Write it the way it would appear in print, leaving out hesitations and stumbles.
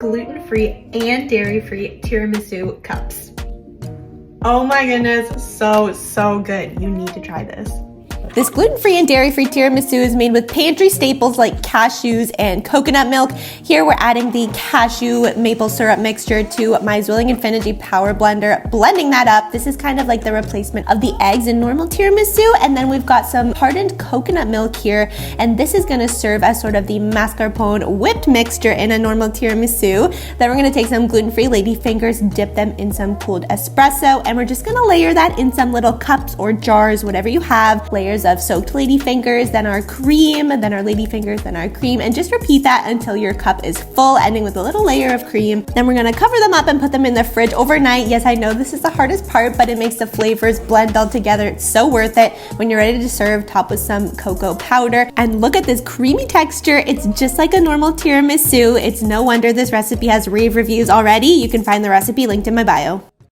gluten-free and dairy-free tiramisu cups. Oh my goodness, so good. You need to try this. This gluten-free and dairy-free tiramisu is made with pantry staples like cashews and coconut milk. Here we're adding the cashew maple syrup mixture to my ZWILLING ENFINIGY Power Blender, blending that up. This is kind of like the replacement of the eggs in normal tiramisu. And then we've got some hardened coconut milk here, and this is gonna serve as sort of the mascarpone whipped mixture in a normal tiramisu. Then we're gonna take some gluten-free ladyfingers, dip them in some cooled espresso, and we're just gonna layer that in some little cups or jars, whatever you have. Layers of soaked ladyfingers, then our cream, then our ladyfingers, then our cream, and just repeat that until your cup is full, ending with a little layer of cream. Then we're gonna cover them up and put them in the fridge overnight. Yes, I know this is the hardest part, but it makes the flavors blend all together. It's so worth it. When you're ready to serve, top with some cocoa powder. And look at this creamy texture. It's just like a normal tiramisu. It's no wonder this recipe has rave reviews already. You can find the recipe linked in my bio.